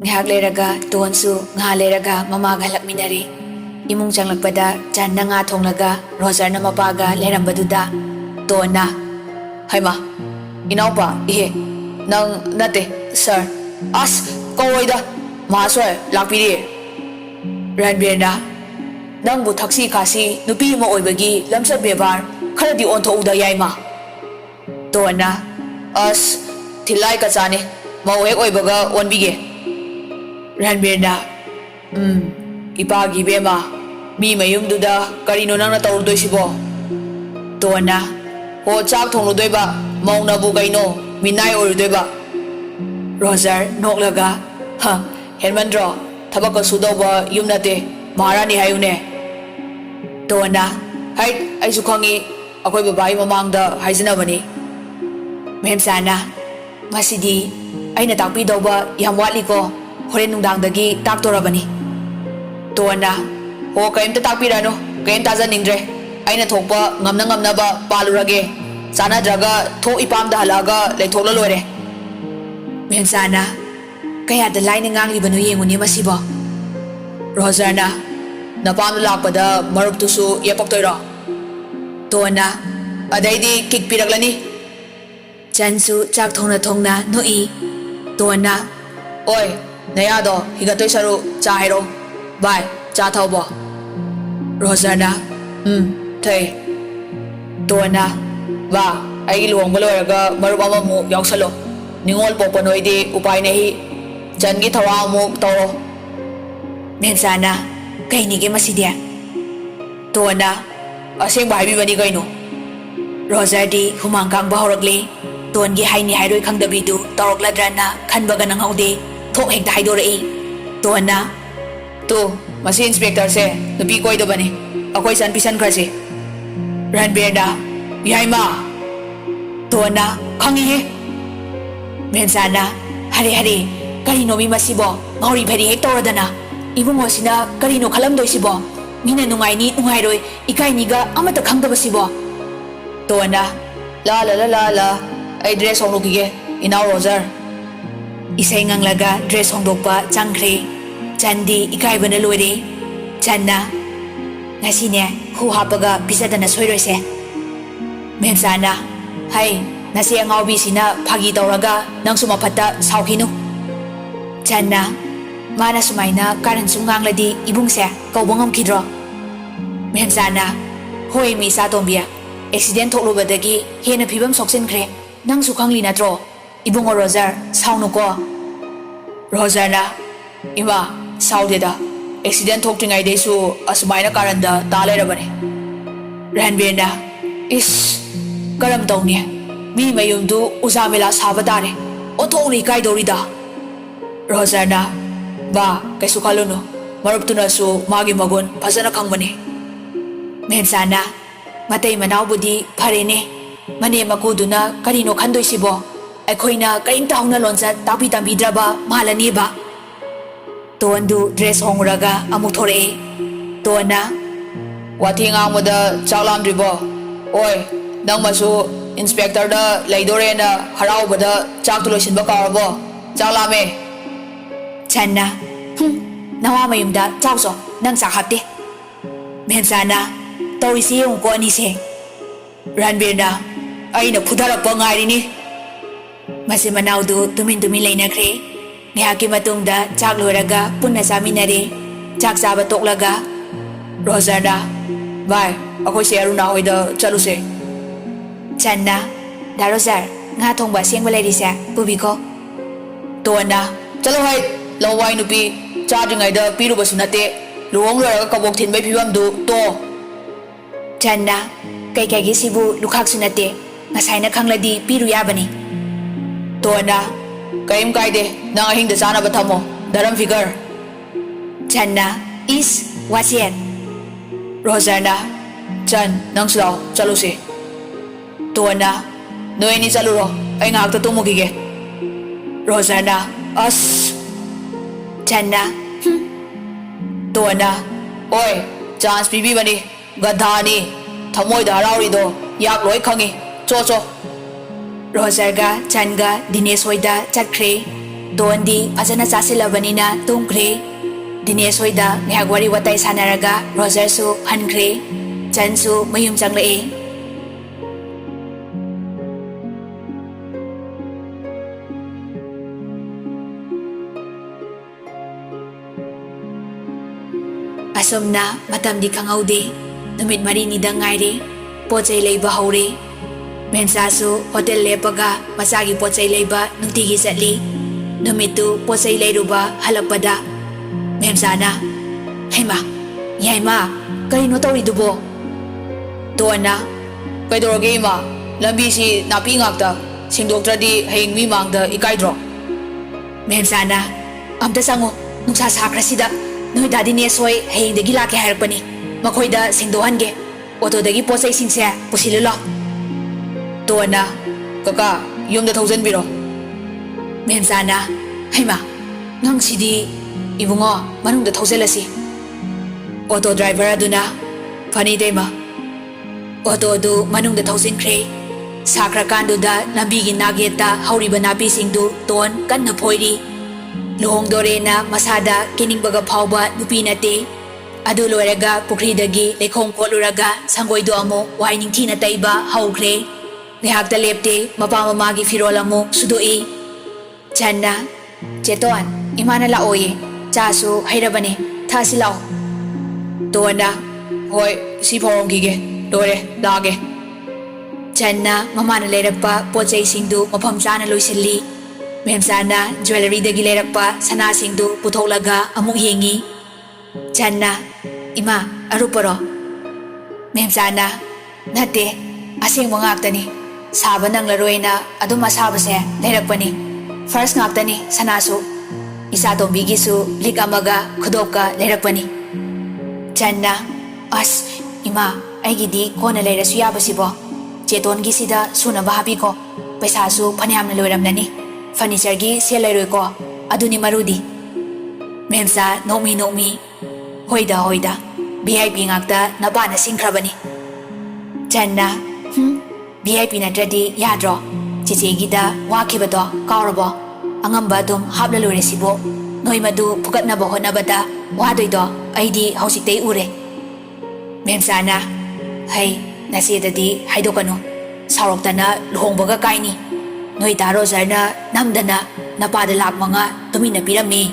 Ngahak leraga tuonsu nga leraga mamaga halakminari. Imong changlakpada chan na nga thonglaga Roger na mapaga lerambaduda. Tuon na. Haima, inaw pa, ihe. Nang nate, sir. As, kawoy da. Masoy, lakpiri. Ranbir na. Nang bu taksi kasi nupi mo oibagi lamsat bebar khara di on thouda yaima. Tuon na. As, tilai ka chane. Mawek oibaga onbige. Ranbir na. Ipagi bema. Mi mayumduda karino nang natawurdoy sibo. Tuon na. Ho chak thongludoy ba? Mauna bu kaino. Minay orudoy ba? Roger noklaga. Ha, Helmandro. Tabak ka sudaw ba yung nate? Maharani hayune. Tuon na. Hay, ay sukhangi. Ako'y babae mamangda hayzanabani. Mehem sana. Masidi. Ay natakpi daw ba yung watli ko? Horen nungdangdagi taktorabani. Tuon na. O kayong tatakpira no? Kayong tazaningdre. Ay nathokpa ngamna ba palurage. Sana draga thok ipamda halaga laythok lalore. Mehem sana. Kaya dalay na ngang libano yengun niya masibo. Roger na. Napamda lakpada marup tusu yapaktoyro. Tuon na. Aday di kikpiraglani. Chansu chak thongna noi. Tuon na. Oy, nayado higatoy saru chahero. Bye, cha thawbo. Roger na. Thay. Tuon na. Ba, ay iluwang baloyraga marup amamu yaksalo. Ningol popanoy di upay nahi. Chan gi thawa mo tawro. Mehem sana. Kay nige masidia. Tuon na. Aseng bahabi bani kaino. Roger di humangkang bahoragli. Tuon gi hay ni hayroi khangdabidu tawrokladra khanbaga nang haude. Thok hekta haidorai. Tuon na. Tu, masi inspector se nupi koy do bani. Akoy san pisan khrase. Ranbir na. Yaima. Tuon na. Khangi he. Mehem sana. Hari. Karino mi masibo. Ngauri pheri hek tawradana. Ibungo sina karino khalamdoi sibo. Mina nungai ni nungai roi. Ikai niga amata khangdaba sibo. Tuon na. La. Ay dress honglokige. Inaw Roger. Isay nganglaga dress honglokpa changkhre. Chandi ikai bana loire. Channa. Ngasine hu hapaga pisadana soiroise. Mehem sana. Hay, nasi angawbi sina phagi tawraga nang sumaphatta saukhinu. Channa. Mana sumaina karan sungangladi ibungse kauba ngamkhidro. Mehem sana. Hoi mi sa tombia. Accident thoklubadagi hena phibam soksinkhre. Nang sukhangli natro. Ibungo Roger saunuko. Roger na. Ima saudeda. Accident thoktingai desu asumaina karanda talerabani. Ranbir na. Is karam tawni. Mi mayumdu uzamela sabatare. Othokni kaidorida. Roger na. Ba, kay sukalo no. Marup tu na su magi magun pasana khangbani. Mehem sana. Matay manaw budi pharene. Mane makuduna karino khandoi sibo. Aikhoina karing tahuna lonsa tapi tambidraba malani ba. Tuon du dress hongraga amuk thore. Tuon na. Wathi ngangmada chaklamdribo. Oi, nang masu inspector da laidore na haraubada chak tuloisinba karabo. Chaklame. Channa. Nawa mayumda chawso nang sakhate. Mehem sana. Tawisi yung ko anise. Ranbir na. Ay na pudharakpa ngairini. Masi manaw du tumin lainakre. Ngayaki matungda chak loiraga punna saminare. Chak saba toklaga. Roger na. Bye. Akoy si Aruna hoida chaluse. Channa. Da Roger. Nga thongba sengba lairisa pubiko. Tuon na. Chalo hay. Lawai nupi. Chadringai da pirubasu nate. Luwang loiraga kabok thinbay phibam du to. Channa. Kay sibu lukhak sunate. Ngasay na khangladi piru yabani. Tuon na. Kayim kaide. Nang ahing da sana bathamo. Daram figure. Channa. Is. What's yet? Roger na. Chan. Nang slaw. Chaluse. Tuon na. Noy ni chaluro. Ay ngakta tumugige. Roger na. As. Channa. Tuon na. Oy. Chance pibi bani. Gadhani. Thamoy da haraurido. Yak loi khangi. Cho. Roger ga Chan ga Dinesh hoida chakre. Dondi fazana chasilabani na tumkhre. Dinesh hoida ngihak wari watai sanaraga Roger su hankhre. Chan su mayum changlai. Asomna matamdi khangaude. Numit mari nida ngaire. Pochai leiba haure. Memsa su hotel lepaga masagi pochai leiba nutigi chatli. Numitu pochai leiruba halakpada. Memsa na Haima Yaima karino tawridubo Tuana kaidorage ima lambi si napi ngakta singdoktradi haying mi mangda ikaidro Memsa na amta sango nungsa sakrasida noi dadi ne soi haying dagi lake harakpani makhoida singdohange auto dagi pochai singse pusililo Tuana kaka yumda thousand biro Memsa na Haima ngang sidi Ibungo manungda thauselasi Auto driver aduna Fani dema Auto adu manungda thausinkre Sakra kanduda lambigi nageta hauriba napi singdu ton kanna phoiri Lohong dore na masada kiningbaga phauba nupi nate Adu loiraga pukridagi lekhong koluraga sangoido amo waining thina taiba haukre Ngihakta lepte mapa mamagi firol amo sudoi Channa Cheton imana laoye Chasu hairabane thasi lao Tuana hoi si phorongige dore lage Channa mamana leirappa pochai singdu mafam chana loisilli Memsana jewelry dagi leirappa sana singdu putholaga amuk yengi Channa ima aruparo Memsana nate asing ngaktani saba nanglaroina aduma sabase leirapani first ngaktani sanasu Isa tombigisu lik amaga khudopka lerakpani Channa as ima aigidi kona leirasu yabasibo cheton gi sida suna bahabi ko paisa su phanyamna loiramnani furniture gi sel leiroi ko aduni marudi Memsa nomi hoida VIP ngakta nabana singkhrabani Channa VIP natradi yadro chiche gida wakhibado kaurabo Angamba dum habla lore sibo Noi madu pukat na boho na bada Wadoy do Aidi hausik tay ure Memsana Hay nasi dadi haido kano Sarok ta na luhong baga kaini Noi taro zar na namdana Napadalak mga tumin na pirami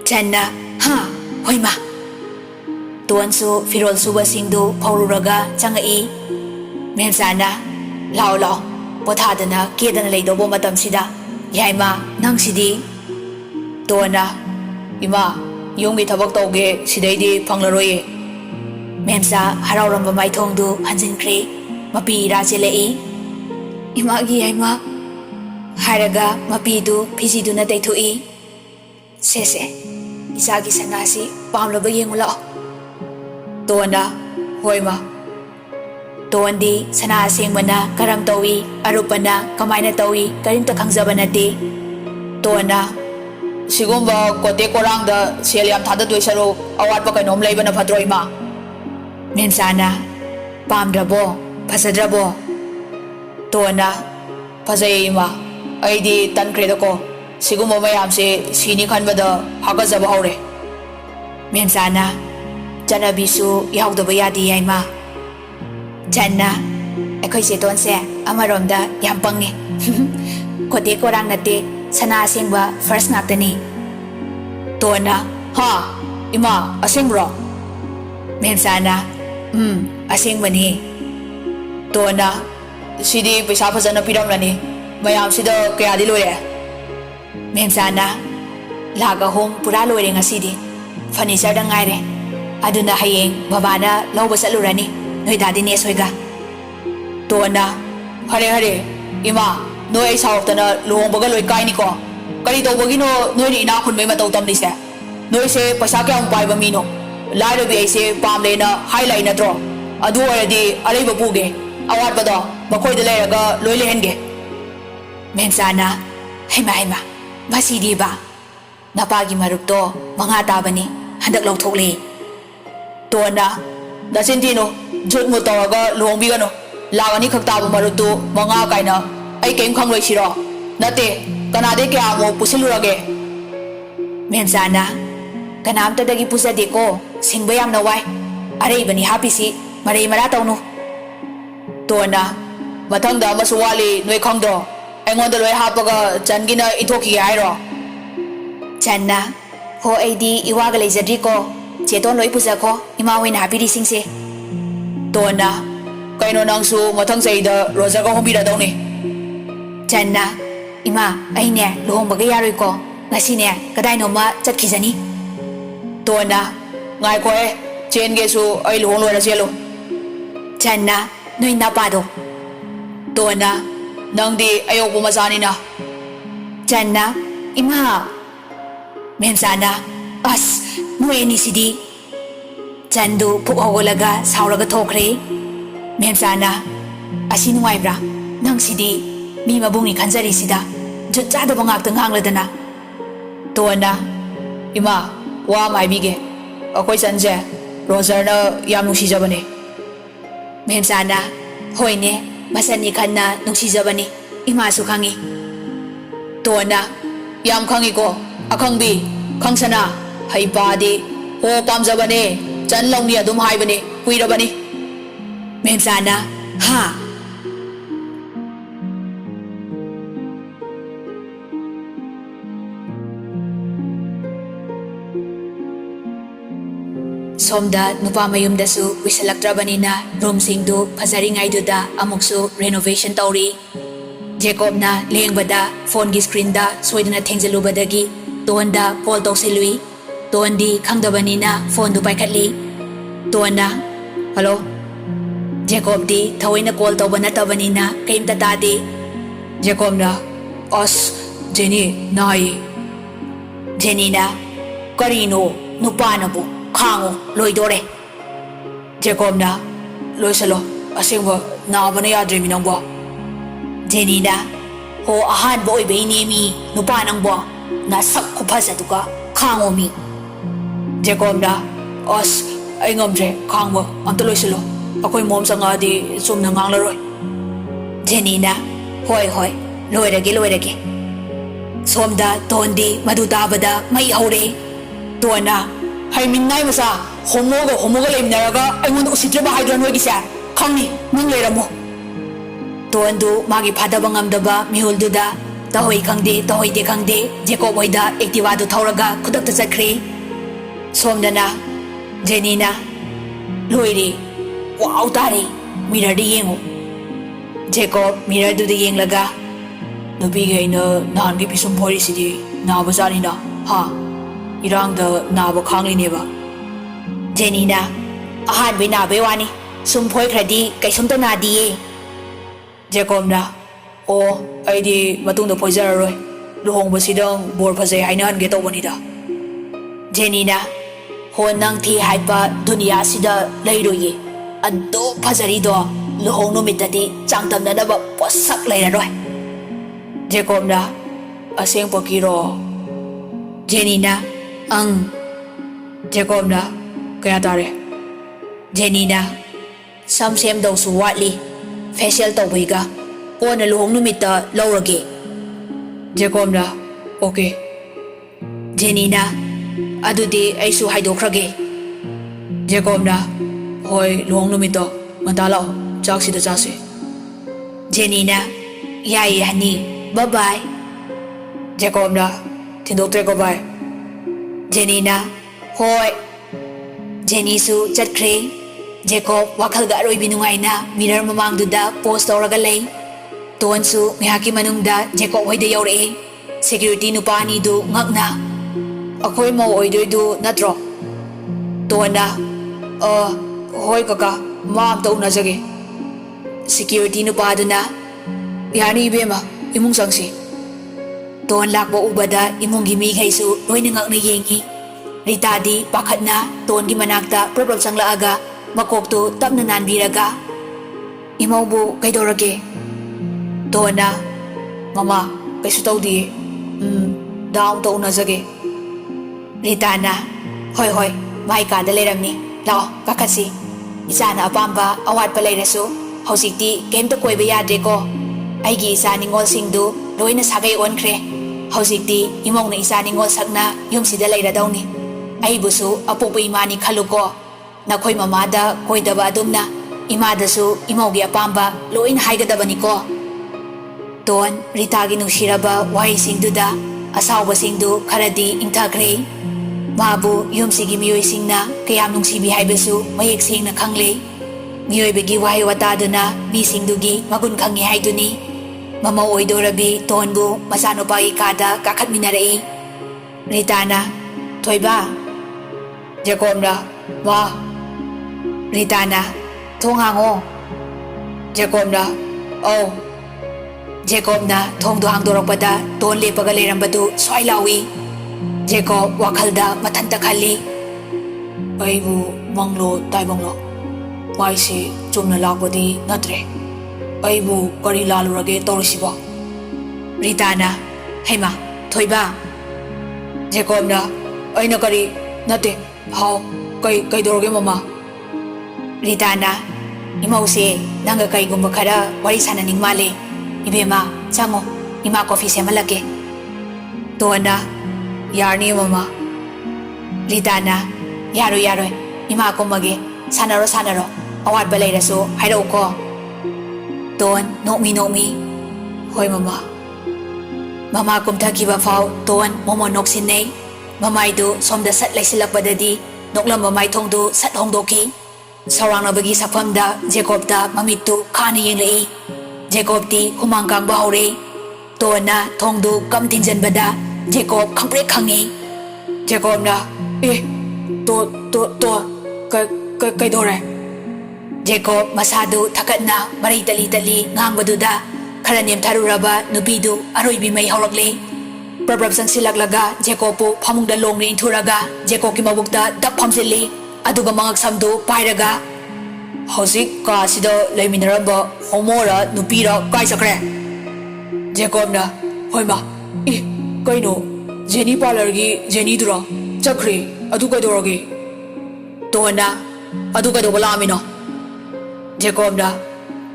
Channa Ha Hoy ma Tuan su firol suba singdu Paururaga changai Memsana Lao Pothadana kedana laydobo matam sida Yaima nang sidi Tuana Ima Yungi tabak tauge sidaidi panglaroye Memsa harauramba maithongdu hanjinkre Mapi rachelei Imagi yaima Haraga mapi du pisi du na daithui Sese Isagi sanasi pamlaba yengula Tuana Hoima Tuandi sana asingmana karam tawi arupana kamaina tawi karinta khangzaba nate Tuana Sigumba kote korangda selyam thada doisaro awat pa kainom laibana phadro ima Memsana pamdrabo phasadrabo Tuana phajai ima aidi tankre ko sigumba mayam se sini khanbada hagazaba haure Memsana janabisu yaudaba yadi yaima Channa Akhoi se tonse amaronda yam pangne Kote korang nate sana asingba first ngaktani Tuana Ha Ima asingbro Memsana Asingbani Tuana Sidi paisa phajana piramlani mayam sida kayadi loire Memsana Laga home pura loire ngasidi Furniture da ngaire Aduna hayeng babana lawba salurani Noi dadi ne soiga Tuana Hare Ima Noi ay sawtana luhong baga loy kai ni ko Kari tau bagi no Noi ni ina khun may mataw tam ni se Noi se pasa kaya ang pai ba mino Lai rabi ay se pamle na highlight na tro Adu aradi alay babuge Awat ba do Makoy dalay raga loy lehenge Memsana Haima Masidi ba Napagi marupto Mga taba ni Handak law thokli Tuana Nasintino Jut mo tawaga luhong bigano Lagani kagtabo maruto Mga kaina Ay kayong kang loy siro Nate Kanade kaya mo pusilurage? Memsana, kanamtadagi pusade ko, singbayam na wai. Aray ba ni happy si, maray marataw no? Tuana, matangda masuwali noy kongdo. Engon daloy hapaga changina itoki ayro. Channa, ho aidi iwaga lezadri ko. Cheton loy pusa ko, imawin happy di singse. Tuana, kaino nang su matang sayda roza ko humbira daw ni. Channa, ima, ay ne, luhong bagay yaroy ko. Ngasi ne, kaday no ma chat kizani. Tuana, ngay ko chen ge su ay luhong luwa na siyalo. Channa, noy napado. Tuana, nang di ayaw pumasani na. Channa, ima. Memsana, as, nuwe ni sidi. Chandu pukawalaga sauraga thokre. Memsana, asinuway bra, nang sidi, mi mabungi kanjari sida, jutjada bangak tengang ladana. Tuana, ima, wa maibige, ako'y sanje, Roger na yam nungsijabane. Memsana, hoy ne, masani kan na nungsijabane, ima su kangi. Tuana, yam kangi ko, akangbi, kangsana, hay padi, ho pamjabane, chan long niya dumhay bane, kuirabane. Memsana, ha. Somda nupa mayumdasu wisalaktrabanina roomsingdu fazaringayduda amuksu renovation tawri. Jacob na lengbada phone gi screen da soidana thengjalubadagi Tuanda call tawsilui. Tuandi khangdabanina phone du paikhatli. Tuanda, hello? Jacob di thawaina call tawba natabanina kaimta tadi. Jacob na, as Jenny nai. Jenny na, karino nupanabu khango loidore. Jacob na, loisalo asingba nabana yadre minangba. Jenny na, ho ahanba oibay nemi nupanangba na sak ko phajatuka khango mi. Jacob na, as ay ngamdre khangba amta loisalo. Ako'y mom sa nga di sum na ngang laroy. Jenny na, hoy hoy, loirage. Somda tondi madudabada may haure. Tuana, hay minnay masa, homoga lemnaraga ay muna usitraba haydran wagi siya. Kangi, nang lera mo. Tuandu magi padabang amdaba mihulduda. Tahoy kangdi, tahoy di kangdi. Jacob hoyda ektivado tauraga kudak tasakri. Somda na, Jenny na, loiri. Wow tari, mirror di yengo. Jacob mirror du di yeng laga. Nubigay na nahan ki pisong pori sidi nabasani na, ha? Irang da naba kangli niba. Jenny na, ahan bay nabay wani. Sumpoy kradi kay sumta na diye. Jacob na, o ay di matunda po zararoy. Luhong ba sidang bor pa say hainahan gitaw wanida. Jenny na, ho nang ti haipa dunia sida layroye. Ado pazarido luhong numitati changtam na naba posak layraroy. Jacob na, asing pagkiro. Jenny na, ang. Jacob na, kaya tare. Jenny na, samsem daw suwatli. Facial taway ka. O na luhong numita lawragi. Jacob na, okay. Jenny na, adudi ay suhaydokragi. Jacob na, hoy luhong numita, mantalaw, chak sida chasi. Jenny na, yay hani, bye-bye. Jacob na, tindoktre ko bye. Jenny na, hoy. Jenny su chatkre. Jacob wakal ga aroy binungay na mirror mamangduda post tawraga lay. Tuwan su mihaki manungda Jacob hoyda yawre. Security nupa ni du ngak na. Ako'y mauoydoy du natro. Tuwan na, hoy kaka, maam taon na sage. Security nupa du na. Yani ibema, imong sangsi. Tuwan lakbo ubada imong gimigay su roy nangak na yengi. Ritadi pakat na tuwan gimanakta problem sang laaga. Makokto tap na nanbiraga. Imaw bu kay dorage. Tuwan na, mama, kay sutaw di. Daong taon na sage. Rita na, hoy, mahay ka daliram ni. Lao, kakasi. Isa na apamba, awat palay raso. Hausikti, kem to koy bayadre ko. Ay gi isa ni ngol singdu, roy na sagay on kre. Hꯧꯖꯤꯛꯇꯤ ꯏꯃꯧꯅ ꯏꯆꯥ ꯅꯤꯡꯉꯣꯜ ꯁꯛꯅ ꯌꯨꯝꯁꯤꯗ ꯂꯩꯔꯗꯧꯅꯤ. ꯑꯩꯕꯨꯁꯨ ꯑꯄꯣꯛꯄ ꯏꯃꯥꯅꯤ ꯈꯜꯂꯨꯀꯣ. ꯅꯈꯣꯏ ꯃꯃꯥꯗ ꯀꯣꯏꯗꯕ ꯑꯗꯨꯝꯅ ꯏꯃꯥꯗꯁꯨ ꯏꯃꯧꯒꯤ ꯑꯄꯥꯝꯕ ꯂꯣꯏꯅ ꯍꯥꯏꯒꯗꯕꯅꯤꯀꯣ. Tone ꯔꯤꯇꯥꯒꯤ ꯅꯨꯡꯁꯤꯔꯕ ꯋꯥꯍꯩꯁꯤꯡꯗꯨꯗ ꯑꯁꯥꯎꯕꯁꯤꯡꯗꯨ ꯈꯔꯗꯤ ꯏꯪꯊꯈ꯭ꯔꯦ. ꯃꯥꯕꯨ ꯌꯨꯝꯁꯤꯒꯤ ꯃꯤꯑꯣꯏꯁꯤꯡꯅ ꯀꯌꯥꯝ ꯅꯨꯡꯁꯤꯕꯤ ꯍꯥꯏꯕꯁꯨ ꯃꯌꯦꯛ ꯁꯦꯡꯅ ꯈꯪꯂꯦ. ꯃꯤꯑꯣꯏꯕꯒꯤ ꯋꯥꯍꯩ ꯋꯥꯇꯥꯗꯨꯅ ꯃꯤꯁꯤꯡꯗꯨꯒꯤ ꯃꯒꯨꯟ ꯈꯪꯉꯤ ꯍꯥꯏꯗꯨꯅꯤ. ꯃꯃꯧ ꯑꯣꯏꯗꯣꯔꯕꯤ ꯇꯣꯟꯕꯨ ꯃꯆꯥꯅꯨꯄꯥꯒꯤ ꯀꯥꯗ ꯀꯥꯈꯠꯃꯤꯟꯅꯔꯛꯏ. ꯔꯤꯇꯥꯅ ꯊꯣꯏꯕ. ꯖꯦꯀꯣꯕꯅ ꯃꯥ. ꯔꯤꯇꯥꯅ ꯊꯣꯡ ꯍꯥꯡꯉꯣ. ꯖꯦꯀꯣꯕꯅ ꯑꯧ. ꯖꯦꯀꯣꯕꯅ ꯊꯣꯡꯗꯣ ꯍꯥꯡꯗꯣꯔꯛꯄꯗ ꯇꯣꯟ ꯂꯦꯞꯄꯒ ꯂꯩꯔꯝꯕꯗꯨ ꯁ꯭ꯋꯥꯏ ꯂꯥꯎꯏ. ꯖꯦꯀꯣꯕ ꯋꯥꯈꯜꯗ ꯃꯊꯟꯇ ꯈꯜꯂꯤ. ꯑꯩꯕꯨ ꯃꯪꯂꯣ ꯇꯥꯏꯕꯪꯂꯣ? ꯃꯥꯏꯁꯤ ꯆꯨꯝꯅ ꯂꯥꯛꯄꯗꯤ ꯅꯠꯇ꯭ꯔꯦ. ꯑꯩꯕꯨ ꯀꯔꯤ ꯂꯥꯜꯂꯨꯔꯒꯦ ꯇꯧꯔꯤꯁꯤꯕꯣ? ꯔꯤꯇꯥꯅ ꯍꯩꯃꯥ ꯊꯣꯏꯕ. ꯖꯦꯀꯣꯕꯅ ꯑꯩꯅ ꯀꯔꯤ ꯅꯠꯇꯦ ꯍꯥꯎ ꯀꯩꯗꯧꯔꯒꯦ ꯃꯃꯥ? ꯔꯤꯇꯥꯅ ꯏꯃꯧꯁꯦ ꯅꯪꯒ ꯀꯩꯒꯨꯝꯕ ꯈꯔ ꯋꯥꯔꯤ ꯁꯥꯟꯅꯅꯤꯡ ꯃꯥꯜꯂꯦ. ꯏꯕꯦꯝꯃ ꯆꯪꯉꯣ, ꯏꯃꯥ ꯀꯣꯐꯤ ꯁꯦꯝꯍꯜꯂꯛꯀꯦ. ꯇꯣꯟꯅ ꯌꯥꯔꯅꯤ ꯃꯃꯥ. ꯔꯤꯇꯥꯅ ꯌꯥꯔꯣꯏ ꯏꯃꯥ ꯀꯨꯝꯃꯒꯦ. ꯁꯥꯟꯅꯔꯣ ꯑꯋꯥꯠꯄ ꯂꯩꯔꯁꯨ ꯍꯥꯏꯔꯛꯎꯀꯣ. ꯇꯣꯟ ꯅꯣꯛꯃꯤ ꯍꯣꯏ ꯃꯃꯥ. ꯃꯃꯥ ꯀꯨꯝꯊꯈꯤꯕ ꯐꯥꯎ ꯇꯣꯟ ꯃꯣꯃꯣꯟ ꯅꯣꯛꯁꯤꯟꯅꯩ. ꯃꯃꯥꯏꯗꯨ ꯁꯣꯝꯗ ꯁꯠ ꯂꯩꯁꯤꯜꯂꯛꯄꯗꯗꯤ ꯅꯣꯛꯂꯝꯕ ꯃꯥꯏꯊꯣꯡꯗꯨ ꯁꯠ ꯍꯣꯡꯗꯣꯛꯈꯤ. ꯁꯧꯔꯥꯡꯅꯕꯒꯤ ꯁꯛꯐꯝꯗ ꯖꯦꯀꯣꯕꯇ ꯃꯃꯤꯠꯇꯨ ꯈꯥꯅ ꯌꯦꯡꯂꯛꯏ. ꯖꯦꯀꯣꯕꯇꯤ ꯍꯨꯃꯥꯡ ꯀꯥꯡꯕ ꯍꯧꯔꯦ. ꯇꯣꯟꯅ ꯊꯣꯡꯗꯨ ꯀꯝ ꯊꯤꯡꯖꯤꯟꯕꯗ ꯖꯦꯀꯣꯕ ꯈꯪꯄ꯭ꯔꯦꯛ ꯈꯪꯉꯤ. ꯖꯦꯀꯣꯕꯅ ꯇꯣꯟ ꯀꯩꯗꯧꯔꯦ? ꯖꯦꯀꯣꯕ ꯃꯁꯥꯗꯨ ꯊꯀꯠꯅ ꯃꯔꯩ ꯇꯠꯂꯤ ꯉꯥꯡꯕꯗꯨꯗ ꯈꯔ ꯅꯦꯝꯊꯔꯨꯔꯕ ꯅꯨꯄꯤꯗꯨ ꯑꯔꯣꯏꯕꯤ ꯃꯩ ꯍꯧꯔꯛꯂꯦ. ꯄ꯭ꯔꯞ ꯆꯪꯁꯤꯜꯂꯛꯂꯒ ꯖꯦꯀꯣꯕꯄꯨ ꯐꯃꯨꯡꯗ ꯂꯣꯡꯅ ꯏꯟꯊꯨꯔꯒ ꯖꯦꯀꯣꯕꯀꯤ ꯃꯕꯨꯛꯇ ꯗꯞ ꯐꯝꯖꯤꯜꯂꯤ. ꯑꯗꯨꯒ ꯃꯉꯛ ꯁꯝꯗꯨ ꯄꯥꯏꯔꯒ ꯍꯧꯖꯤꯛ ꯀꯥꯁꯤꯗ ꯂꯩꯃꯤꯟꯅꯔꯝꯕ ꯍꯣꯃꯣꯔ ꯅꯨꯄꯤꯔ ꯀꯥꯏ ꯆꯠꯈ꯭ꯔꯦ? ꯖꯦꯀꯣꯕꯅ ꯍꯣꯏꯃꯥ ꯀꯩꯅꯣ ꯖꯦꯅꯤ ꯄꯥꯔꯂꯔꯒꯤ ꯖꯦꯅꯤꯗꯨꯔꯣ? ꯆꯠꯈ꯭ꯔꯦ. ꯑꯗꯨ ꯀꯩꯗꯧꯔꯒꯦ? ꯇꯣꯟꯅ ꯑꯗꯨ ꯀꯩꯗꯧꯕ ꯂꯥꯛꯑꯝꯃꯤꯅꯣ? ꯖꯦꯀꯣꯕꯅ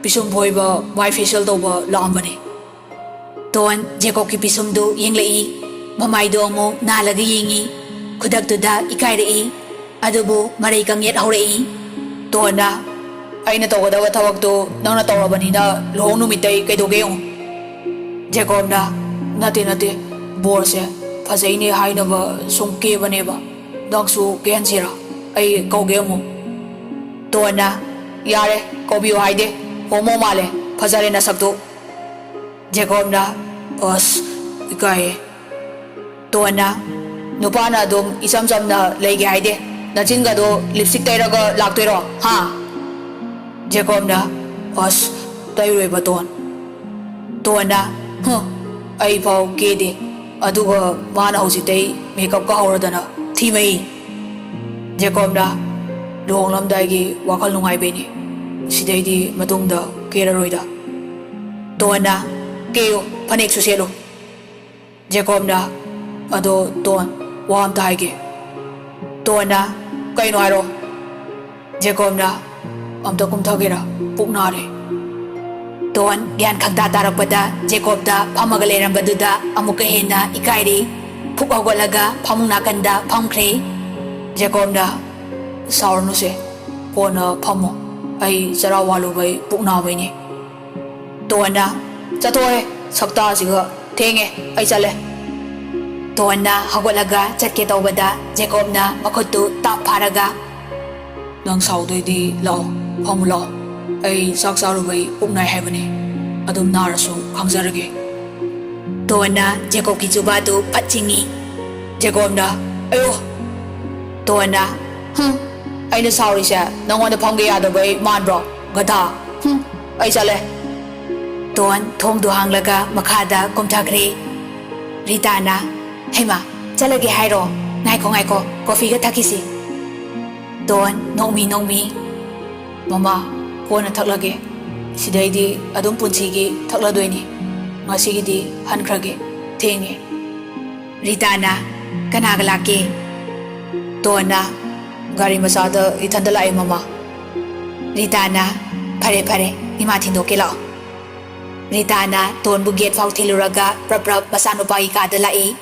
ꯄꯤꯁꯨꯝ ꯐꯣꯏꯕ ꯃꯥꯏ ꯐꯦꯁꯤꯌꯦꯜ ꯇꯧꯕ ꯂꯥꯛꯑꯝꯕꯅꯤ. ꯇꯣꯟ ꯖꯦꯀꯣꯕꯀꯤ ꯄꯤꯁꯨꯝꯗꯨ ꯌꯦꯡꯂꯛꯏ. ꯃꯃꯥꯏꯗꯨ ꯑꯃꯨꯛ ꯅꯥꯜꯂꯒ ꯌꯦꯡꯉꯤ. ꯈꯨꯗꯛꯇꯨꯗ ꯏꯀꯥꯏꯔꯛꯏ. ꯑꯗꯨꯕꯨ ꯃꯔꯩ ꯀꯪꯌꯦꯠ ꯍꯧꯔꯛꯏ. ꯇꯣꯟꯅ ꯑꯩꯅ ꯇꯧꯒꯗꯕ ꯊꯕꯛꯇꯨ ꯅꯪꯅ ꯇꯧꯔꯕꯅꯤꯅ ꯂꯨꯍꯣꯡ ꯅꯨꯃꯤꯠꯇꯩ ꯀꯩꯗꯧꯒꯦ ꯌꯦꯡꯉꯨ. ꯖꯦꯀꯣꯕꯅ ꯅꯠꯇꯦ ꯕꯣꯔꯁꯦ ꯐꯖꯩꯅꯦ ꯍꯥꯏꯅꯕ ꯁꯨꯝ ꯀꯦꯕꯅꯦꯕ. ꯅꯪꯁꯨ ꯀꯦꯍꯟꯁꯤꯔꯥ? ꯑꯩ ꯀꯧꯒꯦ ꯑꯃꯨꯛ. ꯇꯣꯟꯅ ꯌꯥꯔꯦ ꯀꯧꯕꯤꯌꯨ ꯍꯥꯏꯗꯦ. ꯍꯣꯃꯣ ꯃꯥꯜꯂꯦ. ꯐꯖꯔꯦ ꯅꯁꯛꯇꯨ. ꯖꯦꯀꯣꯕꯅ ꯑꯁ ꯏꯀꯥꯏꯌꯦ. ꯇꯣꯟꯅ ꯅꯨꯄꯥꯅ ꯑꯗꯨꯝ ꯏꯆꯝ ꯆꯝꯅ ꯂꯩꯒꯦ ꯍꯥꯏꯗꯦ. ꯅꯆꯤꯟꯒꯗꯣ ꯂꯤꯞꯁꯇꯤꯛ ꯇꯩꯔꯒ ꯂꯥꯛꯇꯣꯏꯔꯣ ꯍꯥ? ꯖꯦꯀꯣꯕꯅ ꯑꯁ ꯇꯩꯔꯣꯏꯕ ꯇꯣꯟ. ꯇꯣꯟꯅ ꯑꯩ ꯐꯥꯎ ꯀꯦꯗꯦ ꯑꯗꯨꯒ ꯃꯥꯅ ꯍꯧꯖꯤꯛꯇꯩ ꯃꯦꯀꯞꯀ ꯍꯧꯔꯗꯅ ꯊꯤꯃꯩ. ꯖꯦꯀꯣꯕꯅ ꯂꯨꯍꯣꯡꯂꯝꯗꯥꯏꯒꯤ ꯋꯥꯈꯜ ꯅꯨꯡꯉꯥꯏꯕꯩꯅꯤ. ꯁꯤꯗꯩꯗꯤ ꯃꯇꯨꯡꯗ ꯀꯦꯔꯔꯣꯏꯗ. ꯇꯣꯟꯅ ꯀꯦꯌꯨ ꯐꯅꯦꯛꯁꯨ ꯁꯦꯠꯂꯨ. ꯖꯦꯀꯣꯕꯅ ꯑꯗꯣ ꯇꯣꯟ ꯋꯥ ꯑꯝꯇ ꯍꯥꯏꯒꯦ. ꯇꯣꯟꯅ ꯀꯩꯅꯣ ꯍꯥꯏꯔꯣ. ꯖꯦꯀꯣꯕꯅ ꯑꯝꯇ ꯀꯨꯝꯊꯒꯦꯔꯥ? ꯄꯨꯛ ꯅꯥꯔꯦ. ꯇꯣꯟ ꯒ꯭ꯌꯥꯟ ꯈꯪꯇꯥ ꯇꯥꯔꯛꯄꯗ ꯖꯦꯀꯣꯕꯇ ꯐꯝꯃꯒ ꯂꯩꯔꯝꯕꯗꯨꯗ ꯑꯃꯨꯛꯀ ꯍꯦꯟꯅ ꯏꯀꯥꯏꯔꯤ. ꯐꯨꯛ ꯍꯧꯒꯠꯂꯒ ꯐꯃꯨꯡ ꯅꯥꯀꯟꯗ ꯐꯝꯈ꯭ꯔꯦ. ꯖꯦꯀꯣꯕꯅ ꯁꯥꯎꯔꯅꯨꯁꯦ ꯀꯣꯟꯅ ꯐꯝꯃꯣ. ꯑꯩ ꯆꯔꯥ ꯋꯥꯜꯂꯨꯕꯩ ꯄꯨꯛ ꯅꯥꯕꯩꯅꯤ. ꯇꯣꯟꯅ ꯆꯠꯊꯣꯛꯑꯦ ꯁꯛꯇꯥꯁꯤꯒ ꯊꯦꯡꯉꯦ ꯑꯩ ꯆꯠꯂꯦ. ꯇꯣꯟꯅ ꯍꯧꯒꯠꯂꯒ ꯆꯠꯀꯦ ꯇꯧꯕꯗ ꯖꯦꯀꯣꯕꯅ ꯃꯈꯨꯠꯇꯨ ꯇꯥꯞ ꯐꯥꯔꯒ ꯅꯪ ꯁꯥꯎꯗꯣꯏꯗꯤ ꯂꯥꯛꯑꯣ ꯐꯝꯃꯨ ꯂꯥꯛꯑꯣ. ꯑꯩ ꯆꯥꯛ ꯆꯥꯔꯨꯕꯩ ꯄꯨꯛ ꯅꯥꯏ ꯍꯥꯏꯕꯅꯤ. ꯑꯗꯨꯝ ꯅꯥꯔꯁꯨ ꯈꯪꯖꯔꯒꯦ. ꯇꯣꯟꯅ ꯖꯦꯀꯣꯕꯀꯤ ꯆꯨꯕꯥꯗꯨ ꯐꯠ ꯆꯤꯡꯉꯤ. ꯖꯦꯀꯣꯕꯅ ꯑꯌꯣ. ꯇꯣꯟꯅ ꯑꯩꯅ ꯁꯥꯎꯔꯤꯁꯦ ꯅꯪꯉꯣꯟꯗ ꯐꯝꯒꯦ ꯌꯥꯗꯕꯩ ꯃꯥꯟꯕ꯭ꯔꯣ ꯒꯙꯥ? ꯑꯩ ꯆꯠꯂꯦ. ꯇꯣꯟ ꯊꯣꯡꯗꯨ ꯍꯥꯡꯂꯒ ꯃꯈꯥꯗ ꯀꯨꯝꯊꯈ꯭ꯔꯦ. ꯔꯤꯇꯥꯅ ꯍꯩꯃꯥ ꯆꯠꯂꯒꯦ ꯍꯥꯏꯔꯣ? ꯉꯥꯏꯈꯣ ꯀꯣꯐꯤꯒ ꯊꯛꯈꯤꯁꯤ. ꯇꯣꯟ ꯅꯣꯛꯃꯤ ꯃꯃꯥ ꯀꯣꯟꯅ ꯊꯛꯂꯒꯦ. ꯁꯤꯗꯩꯗꯤ ꯑꯗꯨꯝ ꯄꯨꯟꯁꯤꯒꯤ ꯊꯛꯂꯗꯣꯏꯅꯤ. ꯉꯁꯤꯒꯤꯗꯤ ꯍꯟꯈ꯭ꯔꯒꯦ ꯊꯦꯡꯉꯦ. ꯔꯤꯇꯥꯅ ꯀꯅꯥꯒ ꯂꯥꯛꯀꯦ? ꯇꯣꯟꯅ ꯒꯥꯔꯤ ꯃꯆꯥꯗ ꯏꯊꯟꯗ ꯂꯥꯛꯑꯦ ꯃꯃꯥ. ꯔꯤꯇꯥꯅ ꯐꯔꯦ ꯏꯃꯥ ꯊꯤꯟꯗꯣꯛꯀꯦ ꯂꯥꯛꯑꯣ. Ritana Tonbu gate fau thiluraga prap masanupai kada lai.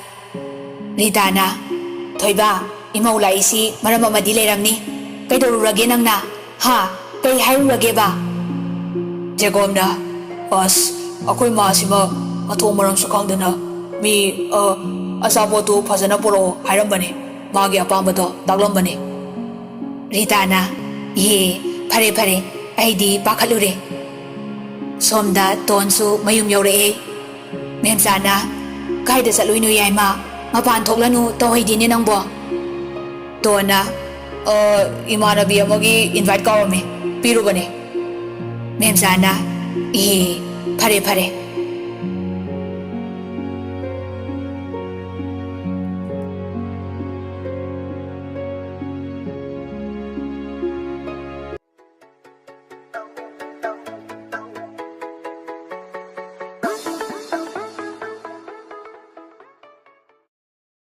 Ritana Thoiba imau lai si maram amadi leiramni. Kaidorurage nangna ha kai hairurage ba. Jagomna as akoy masima mathong maram sakangdana mi asabotu phajana poro hairambani magi apambado daglambani. Ritana ye phare phare aidi pakhalure. Somda tonsu mayum yaure. Memsana kaida salui yaima mapan thoklanu tawhidini nangbo. Tona imanabi amagi invite kawame pirubane. Memsana phare phare